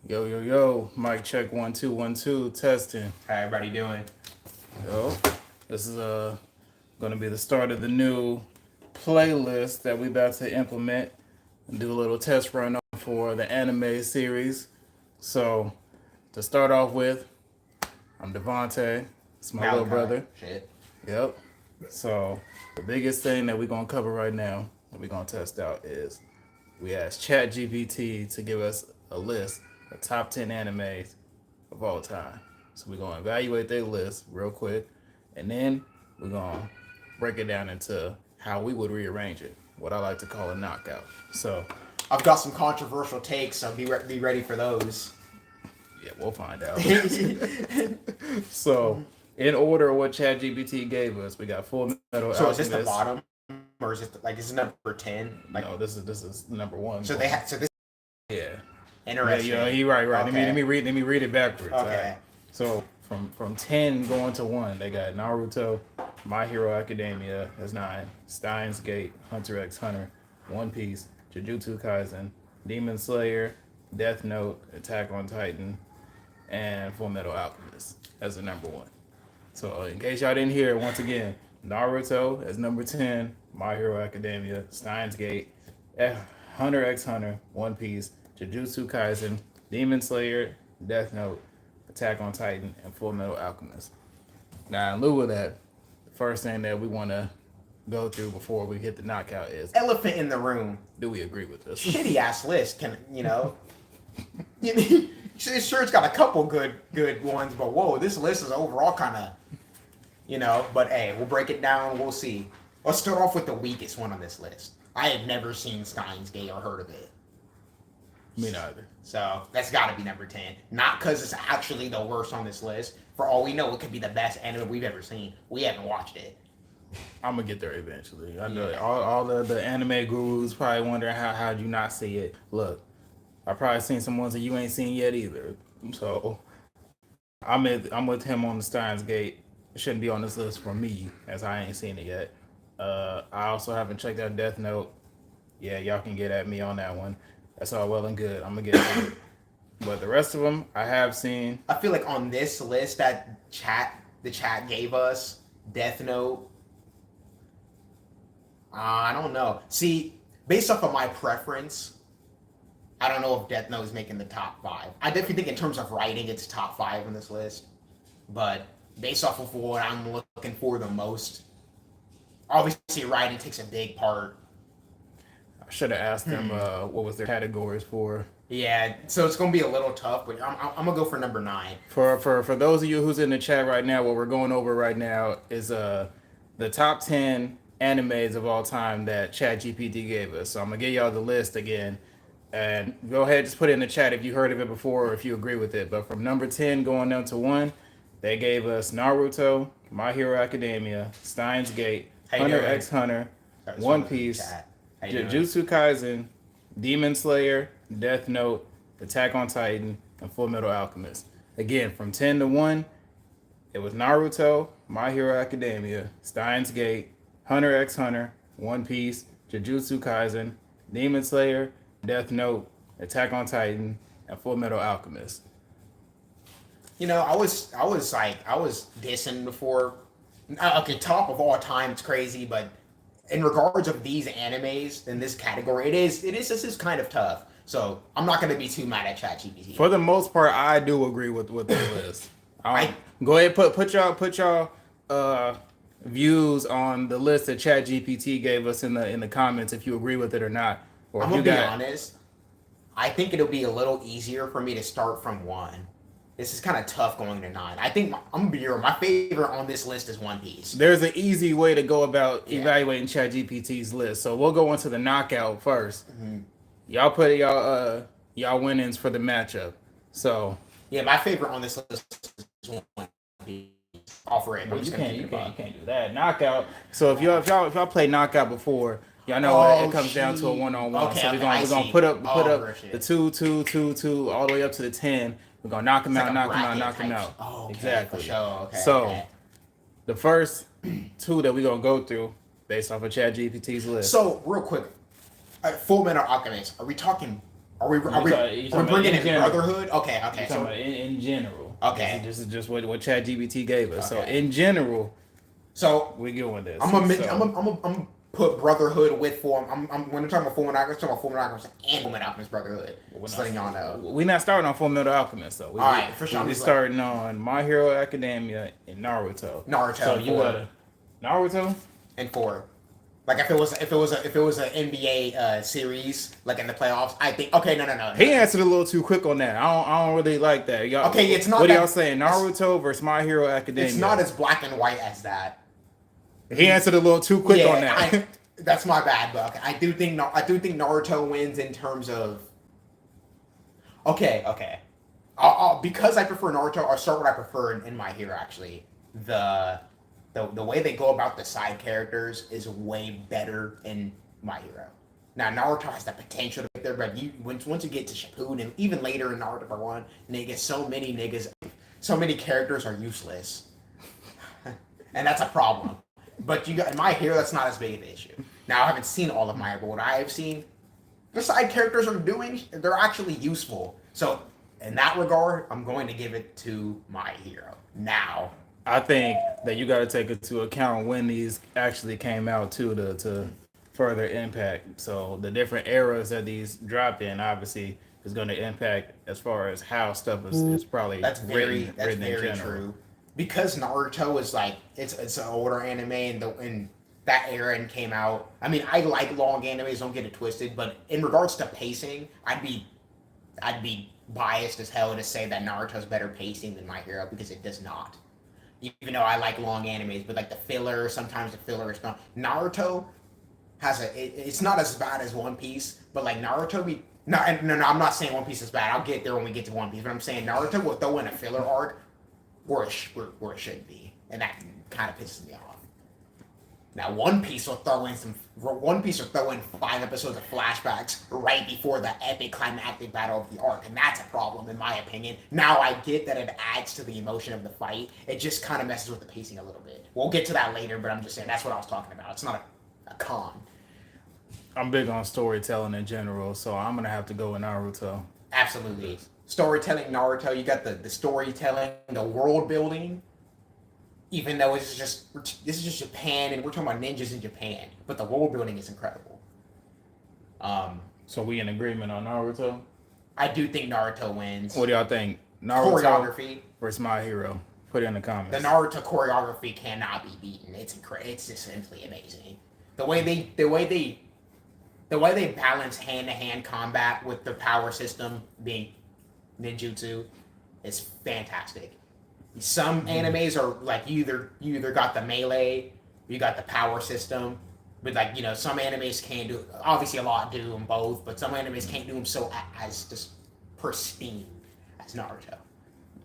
Yo, yo, yo, mic check 1 2 1 2 testing. How everybody doing? Yo, this is gonna be the start of the new playlist that we about to implement and do a little test run on for the anime series. So to start off with, I'm Devontae. It's my little brother. Shit. Yep. So the biggest thing that we're gonna cover right now that we're gonna test out is we asked chatgpt to give us a list of top 10 animes of all time. So we're gonna evaluate their list real quick, and then we're gonna break it down into how we would rearrange it, what I like to call a knockout. So I've got some controversial takes, so be ready for those. yeah, we'll find out. So in order of what ChatGPT gave us, we got Full Metal Alchemist. So is this the bottom, or is it like is it number 10? Like, no, this is number one. So they had this. Yeah. Interesting. Yeah, he right. Okay. Let me read it backwards. Okay. Right. So from 10 going to 1, they got Naruto, My Hero Academia as 9, Steins Gate, Hunter x Hunter, One Piece, Jujutsu Kaisen, Demon Slayer, Death Note, Attack on Titan, and Full Metal Alchemist as the number 1. So in case y'all didn't hear it, once again, Naruto as number 10, My Hero Academia, Steins Gate, Hunter x Hunter, One Piece, Jujutsu Kaisen, Demon Slayer, Death Note, Attack on Titan, and Full Metal Alchemist. Now, in lieu of that, the first thing that we want to go through before we hit the knockout is: elephant in the room. do we agree with this? Shitty ass list. Can you know? Sure, it's got a couple good ones, but whoa, this list is overall kind of, But hey, we'll break it down. We'll see. Let's start off with the weakest one on this list. I had never seen Steins Gate or heard of it. Me neither. So that's got to be number 10. Not because it's actually the worst on this list. For all we know, it could be the best anime we've ever seen. We haven't watched it. I'm gonna get there eventually. I know all the anime gurus probably wondering how'd you not see it. Look, I probably seen some ones that you ain't seen yet either. So I'm with him on the Steins Gate. It shouldn't be on this list for me as I ain't seen it yet. I also haven't checked out Death Note. Yeah, y'all can get at me on that one. That's all well and good. I'm gonna get to it. But the rest of them I have seen. I feel like on this list that the chat gave us, Death Note. I don't know. See, based off of my preference, I don't know if Death Note is making the top 5. I definitely think in terms of writing, it's top 5 on this list. But based off of what I'm looking for the most, obviously writing takes a big part. I should have asked them what was their categories for. Yeah, so it's gonna be a little tough, but I'm gonna go for number 9. For those of you who's in the chat right now, what we're going over right now is the top 10 animes of all time that ChatGPT gave us. So I'm gonna give y'all the list again, and go ahead, just put it in the chat if you heard of it before or if you agree with it. But from number 10 going down to 1, they gave us Naruto, My Hero Academia, Steins Gate, Hunter x Hunter, One Piece, Jujutsu Kaisen, Demon Slayer, Death Note, Attack on Titan, and Full Metal Alchemist. Again, from 10 to 1, it was Naruto, My Hero Academia, Steins Gate, Hunter x Hunter, One Piece, Jujutsu Kaisen, Demon Slayer, Death Note, Attack on Titan, and Full Metal Alchemist. I was dissing before. Okay, top of all time, it's crazy, but in regards of these animes in this category, this is kind of tough. So I'm not going to be too mad at ChatGPT. For the most part, I do agree with the list. Go ahead, put y'all views on the list that ChatGPT gave us in the comments if you agree with it or not. Or I'm gonna be honest. I think it'll be a little easier for me to start from 1. This is kind of tough going to 9. I think I'm gonna be real. My favorite on this list is One Piece. There's an easy way to go about evaluating ChatGPT's list. So we'll go into the knockout first. Mm-hmm. Y'all put y'all winnings for the matchup. So yeah, my favorite on this list is One Piece. Offer it. You can't do that. Knockout. So if y'all play knockout before, y'all know it comes down to a 1-on-1. Okay, so we're gonna put up the 2 all the way up to the 10. We're gonna knock him out. Oh, okay, exactly. For sure. Okay, so the first 2 that we're gonna go through based off of ChatGPT's list. So real quick, Full Metal Alchemist. Are Are we bringing in Brotherhood? Okay. You're talking about in general. Okay. This is just what ChatGPT gave us. Okay. So in general, so we're going this. I'm gonna put Brotherhood with form. I'm when I'm talking about Full Metal Alchemist, I'm talking about Full Metal Alchemist and Full Metal Alchemist Brotherhood. Just letting y'all know. We're not starting on Full Metal Alchemist though. All right, for sure. We're starting on My Hero Academia and Naruto. So you got Naruto and 4. Like if it was an NBA series like in the playoffs, I think no. He answered a little too quick on that. I don't really like that. It's not. What are y'all saying? Naruto versus My Hero Academia. It's not as black and white as that. He answered a little too quick on that. That's my bad, but I do think Naruto wins in terms of. Okay. I'll because I prefer Naruto. I'll start what I prefer in My Hero. Actually, the way they go about the side characters is way better in My Hero. Now Naruto has the potential to get there, but once you get to Shippuden and even later in Naruto Part 1, so many characters are useless, and that's a problem. But in My Hero, that's not as big of an issue. Now I haven't seen all of My Hero, but what I have seen, the side characters they're actually useful. So in that regard, I'm going to give it to My Hero. Now, I think that you got to take into account when these actually came out too to further impact. So the different eras that these dropped in obviously is going to impact as far as how stuff is probably written in true. Because Naruto is like it's an older anime and that era and came out. I mean, I like long animes, don't get it twisted, but in regards to pacing, I'd be biased as hell to say that Naruto's better pacing than My Hero because it does not. Even though I like long animes, but like sometimes the filler is not. Naruto has it's not as bad as One Piece, but like Naruto no, I'm not saying One Piece is bad. I'll get there when we get to One Piece, but I'm saying Naruto will throw in a filler arc where it should be, and that kind of pisses me off. Now, One Piece will throw in 5 episodes of flashbacks right before the epic climactic battle of the arc, and that's a problem in my opinion. Now, I get that it adds to the emotion of the fight. It just kind of messes with the pacing a little bit. We'll get to that later, but I'm just saying that's what I was talking about. It's not a con. I'm big on storytelling in general, so I'm gonna have to go with Naruto. Absolutely. Storytelling, Naruto, you got the storytelling, the world building. Even though this is just Japan, and we're talking about ninjas in Japan, but the world building is incredible. So we in agreement on Naruto? I do think Naruto wins. What do y'all think? Naruto choreography versus My Hero? Put it in the comments. The Naruto choreography cannot be beaten. It's just simply amazing. The way they balance hand-to-hand combat with the power system being ninjutsu is fantastic. Some animes are like you either got the melee, you got the power system, but like some animes can do. Obviously, a lot do them both, but some animes can't do them so as just pristine as Naruto.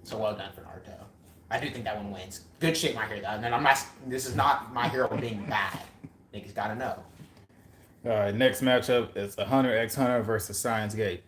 So well done for Naruto. I do think that one wins. Good shit, My Hero. And I'm not. This is not My Hero being bad. Niggas gotta know. All right, next matchup is Hunter x Hunter versus Steins Gate.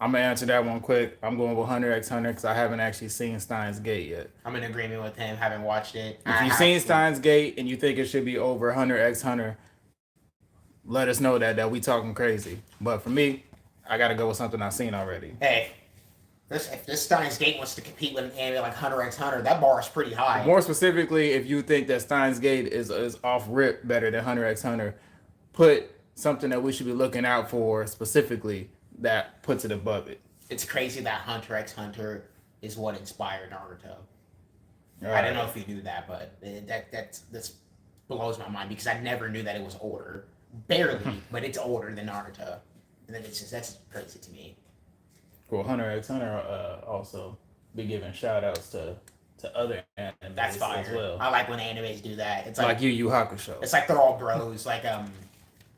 I'm gonna answer that one quick. I'm going with Hunter x Hunter because I haven't actually seen Steins Gate yet. I'm in agreement with him. Haven't watched it. If you've seen Steins Gate and you think it should be over Hunter x Hunter, let us know that we talking crazy. But for me, I gotta go with something I've seen already. Hey, if this Steins Gate wants to compete with an anime like Hunter x Hunter, that bar is pretty high. More specifically, if you think that Steins Gate is off rip better than Hunter x Hunter, put something that we should be looking out for specifically that puts it above it. It's crazy that Hunter x Hunter is what inspired Naruto. Right. I don't know if you knew that, but that blows my mind because I never knew that it was older. Barely, but it's older than Naruto. And then that's crazy to me. Well, Hunter x Hunter also be giving shout outs to other animes that's fire. As well. I like when animes do that. It's like Yu Yu Hakusho. It's like they're all bros. Like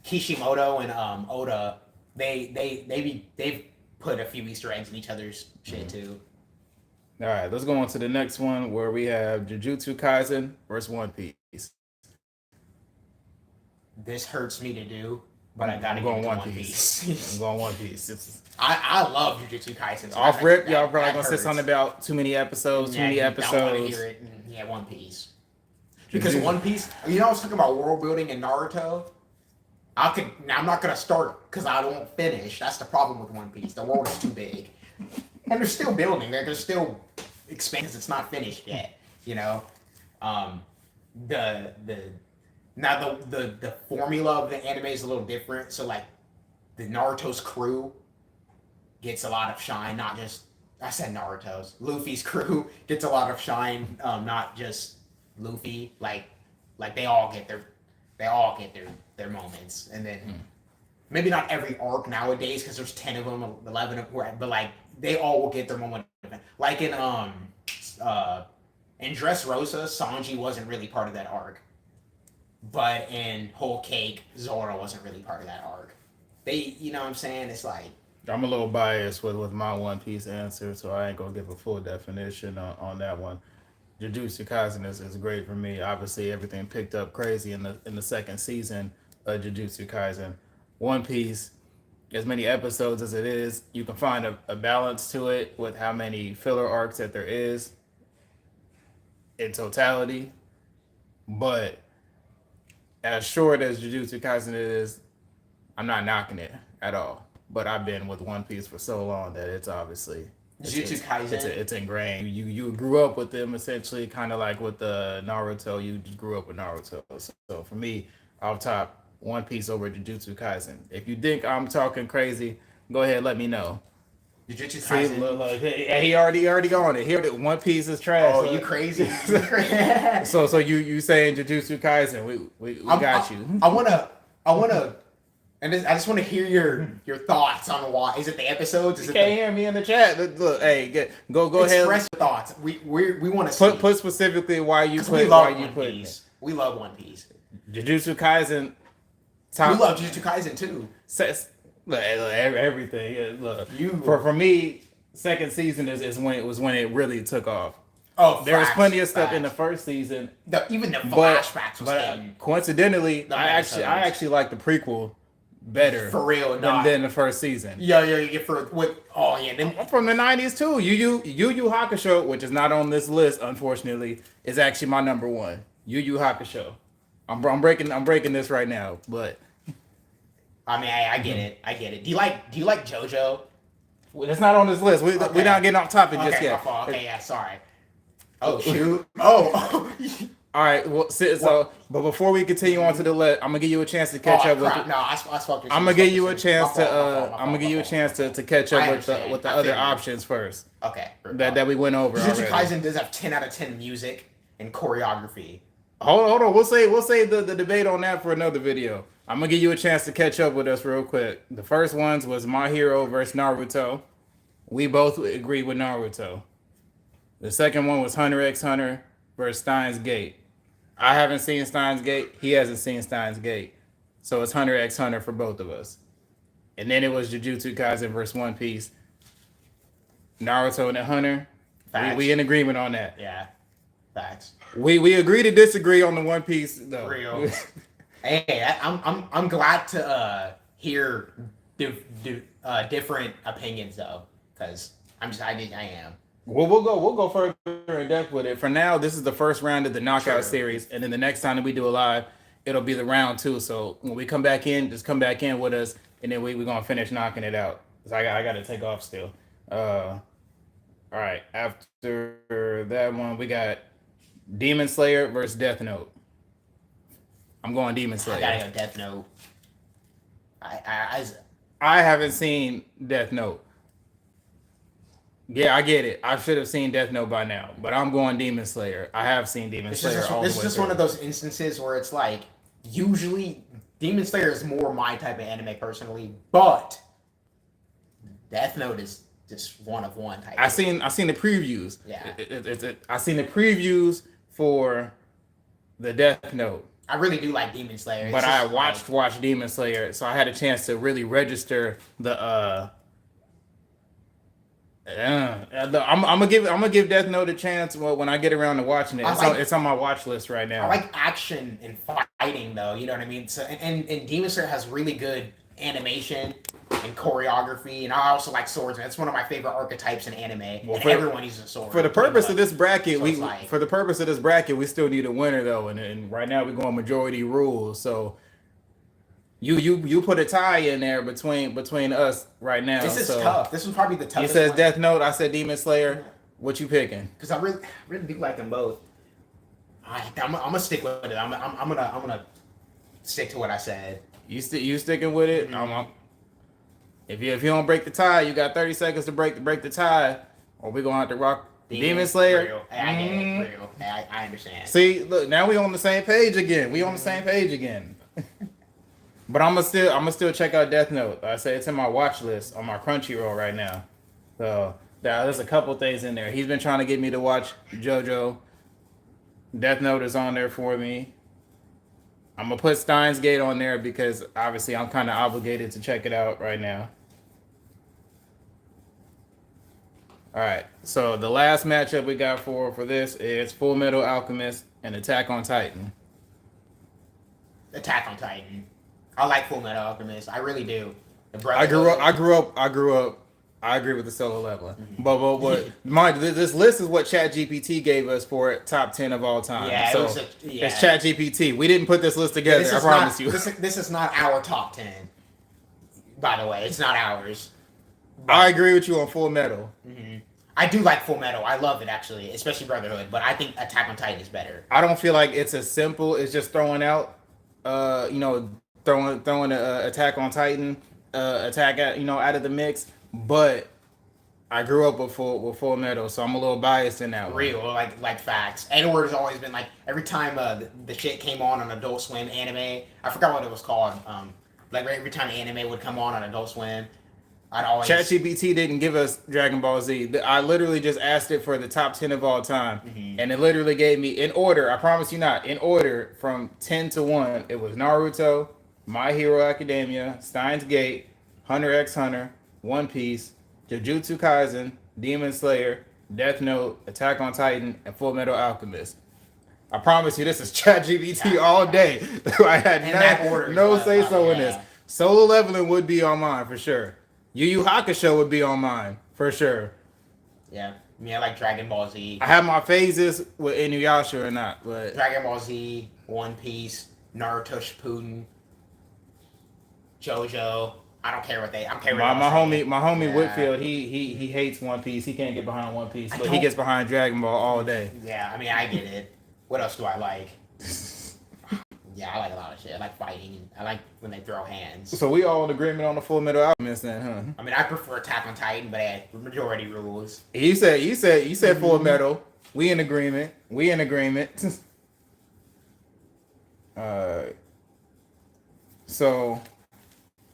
Kishimoto and Oda, they've put a few Easter eggs in each other's shit too. All right, let's go on to the next one where we have Jujutsu Kaisen versus One Piece. This hurts me to do, but I gotta go One Piece. I'm going One Piece. I love Jujutsu Kaisen. So off rip, y'all probably gonna say something about too many episodes. Don't want to hear it. Yeah, One Piece. Because One Piece, I was talking about world building in Naruto. I'm not gonna start because I won't finish. That's the problem with One Piece. The world is too big, and they're still building. They're still expanding. It's not finished yet. You know, the now the formula of the anime is a little different. So like, the Naruto's crew gets a lot of shine, not just I said Naruto's. Luffy's crew gets a lot of shine, not just Luffy. Like they all get their moments, and then maybe not every arc nowadays because there's 10 of them, 11 of them, but like they all will get their moment. Like in Dressrosa, Sanji wasn't really part of that arc, but in Whole Cake, Zoro wasn't really part of that arc. They, you know what I'm saying? It's like I'm a little biased with my One Piece answer, so I ain't gonna give a full definition on that one. Jujutsu Kaisen is great for me. Obviously, everything picked up crazy in the second season of Jujutsu Kaisen. One Piece, as many episodes as it is, you can find a balance to it with how many filler arcs that there is in totality. But as short as Jujutsu Kaisen is, I'm not knocking it at all. But I've been with One Piece for so long that it's obviously Jujutsu Kaisen. It's ingrained. You grew up with them essentially, kind of like with the Naruto. You just grew up with Naruto. So for me, off top, One Piece over Jujutsu Kaisen. If you think I'm talking crazy, go ahead, let me know. Jujutsu Kaisen. See, he already gone it. Here, One Piece is trash. Oh, you crazy? so you saying Jujutsu Kaisen? We got you. I wanna. And I just want to hear your thoughts on why. Is it the episodes? You can't hear me in the chat. Look, hey, go ahead. Express your thoughts. We want to put specifically why you put it. We love One Piece. Jujutsu Kaisen. We love Jujutsu Kaisen too. Look, everything. Look, for me, second season is when it really took off. Oh, there was plenty of stuff in the first season. Even the flashbacks was coincidentally, I actually like the prequel better for real than the first season. Yeah. I'm from the 90s too. Yu Yu Hakusho, which is not on this list, unfortunately, is actually my number one. Yu Yu Hakusho. I'm breaking this right now, but I mean, I get it. Do you like JoJo? It's not on this list. We're not getting off topic just yet. Okay, yeah, sorry. Oh shoot. Oh. All right. Well, but before we continue on to the list, I'm gonna give you a chance to catch up with. No, I I'm gonna give you a chance to catch up with the other options first. Okay. That we went over. Jujutsu Kaisen does have 10 out of 10 music and choreography. Hold on. We'll save the debate on that for another video. I'm gonna give you a chance to catch up with us real quick. The first ones was My Hero versus Naruto. We both agreed with Naruto. The second one was Hunter x Hunter versus Steins Gate. I haven't seen Steins Gate. He hasn't seen Steins Gate. So it's Hunter x Hunter for both of us. And then it was Jujutsu Kaisen versus One Piece. Naruto and Hunter. We in agreement on that. Yeah. Facts. We agree to disagree on the One Piece though. Real. Hey, I'm glad to hear different opinions though, because I am. Well, we'll go further in depth with it. For now, this is the first round of the knockout series, and then the next time that we do a live, it'll be the round 2. So when we come back in, just come back in with us, and then we're gonna finish knocking it out. Cause I got to take off still. All right. After that one, we got Demon Slayer versus Death Note. I'm going Demon Slayer. I gotta go Death Note. I haven't seen Death Note. Yeah, I get it. I should have seen Death Note by now, but I'm going Demon Slayer. I have seen Demon Slayer. This is just one of those instances where it's like, usually Demon Slayer is more my type of anime personally, but Death Note is just one of one type. I seen the previews. Yeah, I seen the previews for the Death Note. I really do like Demon Slayer, but I watched Demon Slayer, so I had a chance to really register the. I'm gonna give Death Note a chance when I get around to watching it. It's on my watch list right now. I like action and fighting though, you know what I mean? So and Demon Slayer has really good animation and choreography, and I also like swords. That's one of my favorite archetypes in anime. Well, everyone uses a sword. For the purpose of this bracket, we still need a winner though, and right now we're going majority rules. So You put a tie in there between us right now. This is so tough. This was probably the He toughest. says one. Death Note. I said Demon Slayer. What you picking? Because I really do like them both. I'm gonna stick with it. I'm gonna stick to what I said. You sticking with it? Mm-hmm. If you don't break the tie, you got 30 seconds to break the tie, or we gonna have to rock Demon Slayer. Real. I get it. Real. I understand. See, look, now we on the same page again. We on the same page again. But I'm gonna still check out Death Note. I say it's in my watch list on my Crunchyroll right now. So there's a couple things in there. He's been trying to get me to watch JoJo. Death Note is on there for me. I'm gonna put Steins Gate on there because obviously I'm kind of obligated to check it out right now. All right, so the last matchup we got for this is Full Metal Alchemist and Attack on Titan. Attack on Titan. I like Full Metal Alchemist. I really do. I grew up. I agree with the solo leveling. Mm-hmm. But mind you, this list is what ChatGPT gave us for top 10 of all time. Yeah, so it's ChatGPT. We didn't put this list together. I promise you. This is not our top 10. By the way, it's not ours. But I agree with you on Full Metal. Mm-hmm. I do like Full Metal. I love it actually, especially Brotherhood. But I think Attack on Titan is better. I don't feel like it's as simple as just throwing out, throwing a Attack on Titan, out of the mix. But I grew up with Full Metal, so I'm a little biased in that one. Real, like facts. Edward has always been like every time the shit came on Adult Swim anime. I forgot what it was called. Like every time anime would come on Adult Swim, I'd always. ChatGPT didn't give us Dragon Ball Z. I literally just asked it for the top 10 of all time, and it literally gave me in order. I promise you not in order from 10 to 1. It was Naruto, My Hero Academia, Steins Gate, Hunter x Hunter, One Piece, Jujutsu Kaisen, Demon Slayer, Death Note, Attack on Titan, and Full Metal Alchemist. I promise you, this is ChatGPT all day. I had no say so in this. Solo Leveling would be on mine for sure. Yu Yu Hakusho would be on mine for sure. Yeah, I like Dragon Ball Z. I have my phases with Inuyasha or not, but Dragon Ball Z, One Piece, Naruto Shippuden, JoJo. I don't care what they. I'm caring. My homie Whitfield. He hates One Piece. He can't get behind One Piece, but he gets behind Dragon Ball all day. Yeah, I mean I get it. What else do I like? Yeah, I like a lot of shit. I like fighting. I like when they throw hands. So we all in agreement on the Full Metal Alchemist then, huh? I mean, I prefer Attack on Titan, but majority rules. You said Full Metal. We in agreement. So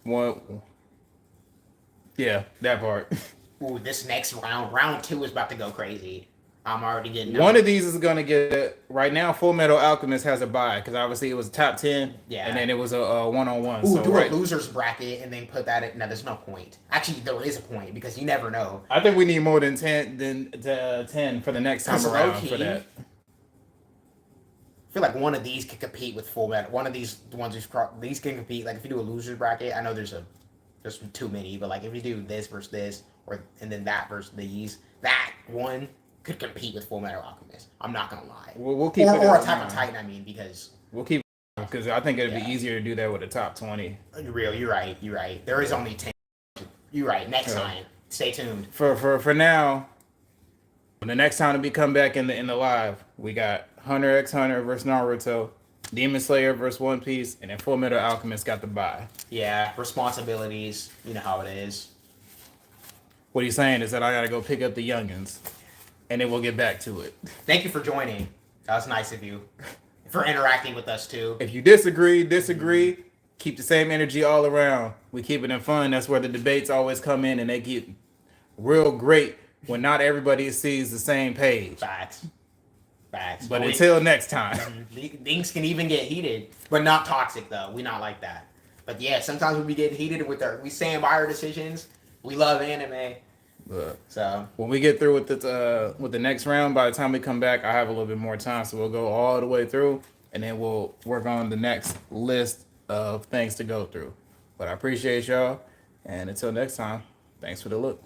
what? Yeah, that part. Ooh, this next round 2 is about to go crazy. I'm already getting one of these is gonna get it right now. Full Metal Alchemist has a bye because obviously it was top 10, and then it was a one-on-one. Ooh, so do a losers bracket and then put that in. No, there's no point. Actually, there is a point because you never know. I think we need more than 10 for the next time around for that. I feel like one of these can compete with Full Metal. One of these these can compete. Like if you do a losers bracket, I know there's too many, but like if you do this versus this, and then that versus these, that one could compete with Full Metal Alchemist. I'm not gonna lie. We'll keep or Attack on Titan. I mean, because we'll keep because I think it'd be easier to do that with a top 20. You're right. There is only 10. You're right. Next time, stay tuned. For now, the next time we come back in the live, we got Hunter x Hunter versus Naruto, Demon Slayer versus One Piece, and then Full Metal Alchemist got the bye. Yeah, responsibilities. You know how it is. What he's saying is that I gotta go pick up the youngins. And then we'll get back to it. Thank you for joining. That was nice of you. For interacting with us too. If you disagree, keep the same energy all around. We keep it in fun. That's where the debates always come in and they get real great when not everybody sees the same page. Facts. But until next time. Things can even get heated. But not toxic though. We not like that. But yeah, sometimes we get heated we stand by our decisions. We love anime. So when we get through with the next round, by the time we come back, I have a little bit more time, so we'll go all the way through, and then we'll work on the next list of things to go through. But I appreciate y'all, and until next time, thanks for the look.